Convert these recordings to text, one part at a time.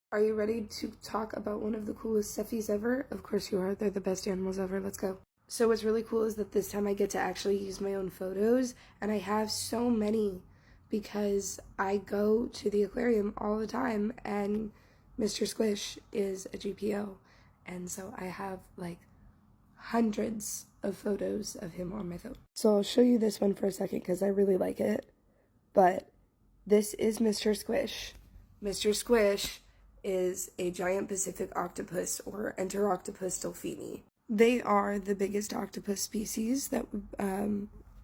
Are you ready to talk about one of the coolest Cephies ever? Of course you are. They're the best animals ever. Let's go. So what's really cool is that this time I get to actually use my own photos, and I have so many because I go to the aquarium all the time, and Mr. Squish is a GPO, and so I have like hundreds of photos of him on my phone. So I'll show you this one for a second because I really like it, but this is Mr. Squish. Mr. Squish is a giant Pacific octopus, or Enteroctopus delphini. They are the biggest octopus species that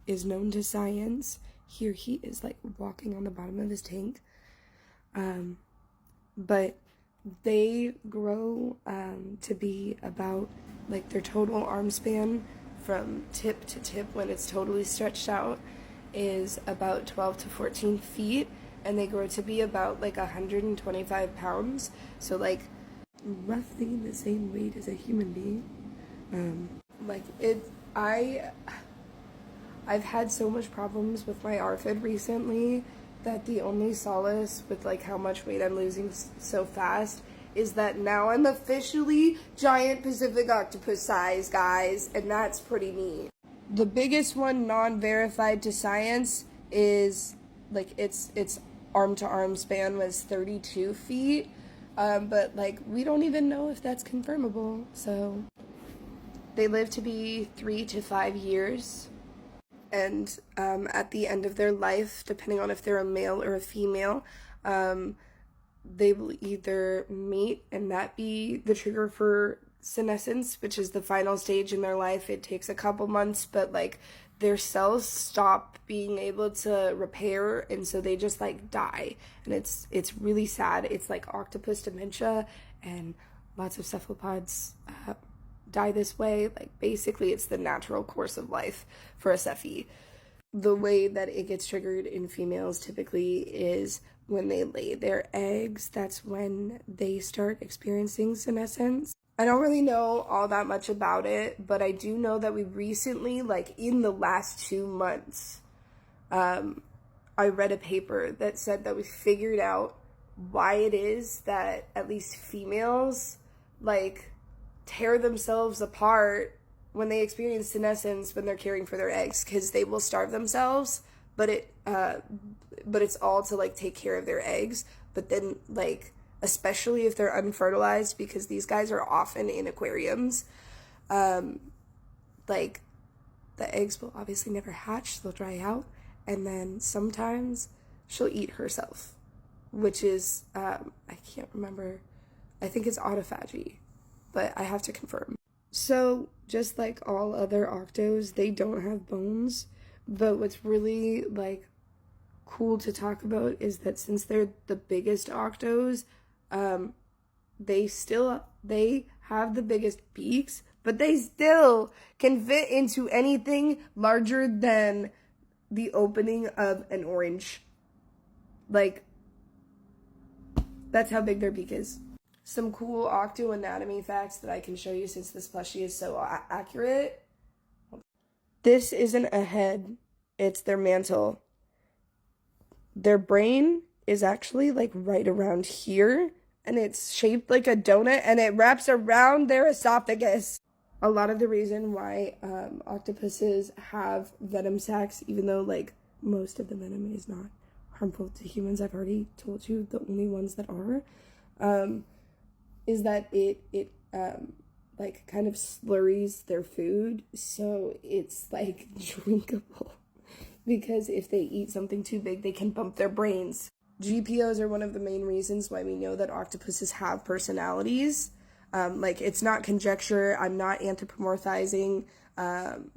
is known to science. Here he is like walking on the bottom of his tank. But they grow to be about like their total arm span from tip to tip when it's totally stretched out is about 12 to 14 feet, and they grow to be about like 125 pounds, so like roughly the same weight as a human being. I've had so much problems with my ARFID recently that the only solace with like how much weight I'm losing so fast is that now I'm officially giant Pacific octopus size, guys, and that's pretty neat. The biggest one non-verified to science is like its arm to arm span was 32 feet, but like we don't even know if that's confirmable. So they live to be 3 to 5 years, and at the end of their life, depending on if they're a male or a female, they will either mate, and that be the trigger for senescence, which is the final stage in their life. It takes a couple months, but like their cells stop being able to repair, and so they just like die, and it's really sad. It's like octopus dementia, and lots of cephalopods die this way. Like basically it's the natural course of life for a Cephi. The way that it gets triggered in females typically is when they lay their eggs. That's when they start experiencing senescence. I don't really know all that much about it, but I do know that we recently, like in the last 2 months, I read a paper that said that we figured out why it is that at least females like tear themselves apart when they experience senescence when they're caring for their eggs, because they will starve themselves, but it's all to like take care of their eggs. But then like especially if they're unfertilized, because these guys are often in aquariums, like the eggs will obviously never hatch, they'll dry out, and then sometimes she'll eat herself, which is I can't remember, I think it's autophagy, but I have to confirm. So just like all other octos, they don't have bones, but what's really like cool to talk about is that since they're the biggest octos, they have the biggest beaks, but they still can fit into anything larger than the opening of an orange. Like, that's how big their beak is. Some cool octo anatomy facts that I can show you since this plushie is so accurate. This isn't a head, it's their mantle. Their brain is actually like right around here, and it's shaped like a donut, and it wraps around their esophagus. A lot of the reason why octopuses have venom sacs, even though like most of the venom is not harmful to humans, I've already told you the only ones that are, is that it like kind of slurries their food, so it's like drinkable. Because if they eat something too big, they can bump their brains. GPOs are one of the main reasons why we know that octopuses have personalities. Like, it's not conjecture. I'm not anthropomorphizing.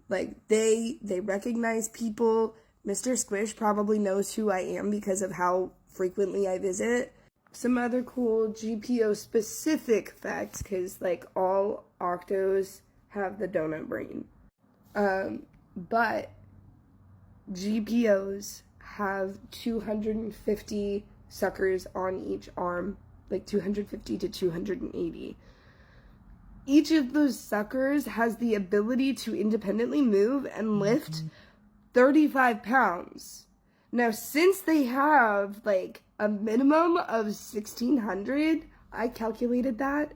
Like, they recognize people. Mr. Squish probably knows who I am because of how frequently I visit. Some other cool GPO-specific facts, because, like, all octos have the donut brain. But GPOs have 250 suckers on each arm, like 250 to 280. Each of those suckers has the ability to independently move and lift 35 pounds. Now, since they have like a minimum of 1,600, I calculated that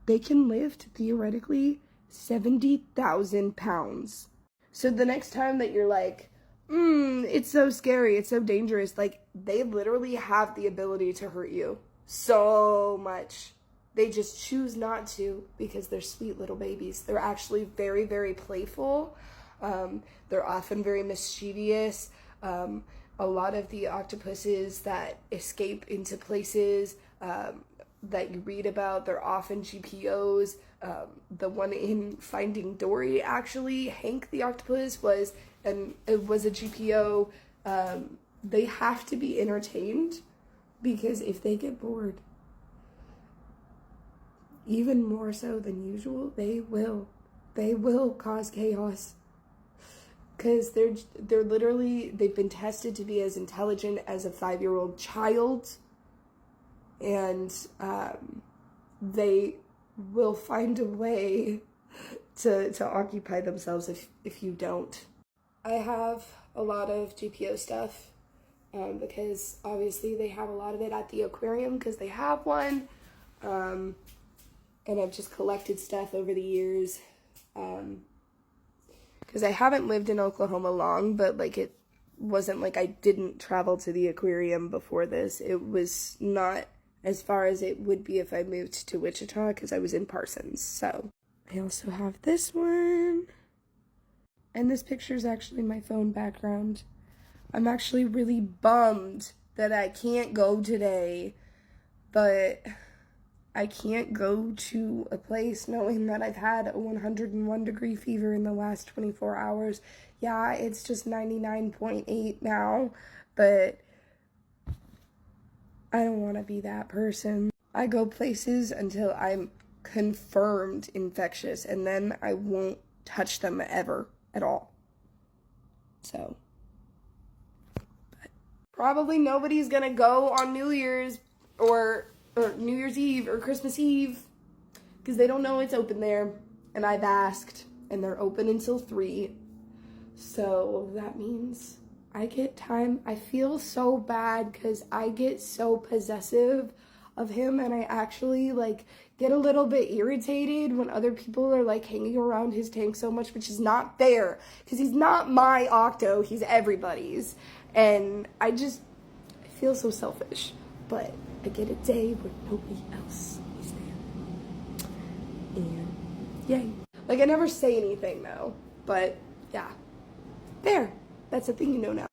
they can lift theoretically 70,000 pounds. So the next time that you're like, it's so scary, it's so dangerous, like, they literally have the ability to hurt you so much. They just choose not to because they're sweet little babies. They're actually very, very playful. They're often very mischievous. A lot of the octopuses that escape into places that you read about, they're often GPOs. The one in Finding Dory, actually, Hank the octopus it was a GPO. They have to be entertained because if they get bored, even more so than usual, they will cause chaos. Because they're literally, they've been tested to be as intelligent as a 5-year-old child, and they will find a way to occupy themselves if you don't. I have a lot of GPO stuff because obviously they have a lot of it at the aquarium because they have one, and I've just collected stuff over the years. Because I haven't lived in Oklahoma long, but like it wasn't like I didn't travel to the aquarium before this. It was not as far as it would be if I moved to Wichita because I was in Parsons. So I also have this one. And this picture is actually my phone background. I'm actually really bummed that I can't go today, but I can't go to a place knowing that I've had a 101 degree fever in the last 24 hours. Yeah, it's just 99.8 now, but I don't want to be that person. I go places until I'm confirmed infectious, and then I won't touch them ever at all. So, but probably nobody's gonna go on New Year's or New Year's Eve or Christmas Eve because they don't know it's open there, and I've asked, and they're open until 3. So that means I get time. I feel so bad because I get so possessive of him, and I actually like get a little bit irritated when other people are like hanging around his tank so much, which is not fair because he's not my octo, he's everybody's, and I feel so selfish, but I get a day where nobody else is there, and yay. Like, I never say anything though, but yeah, there, that's a thing you know now.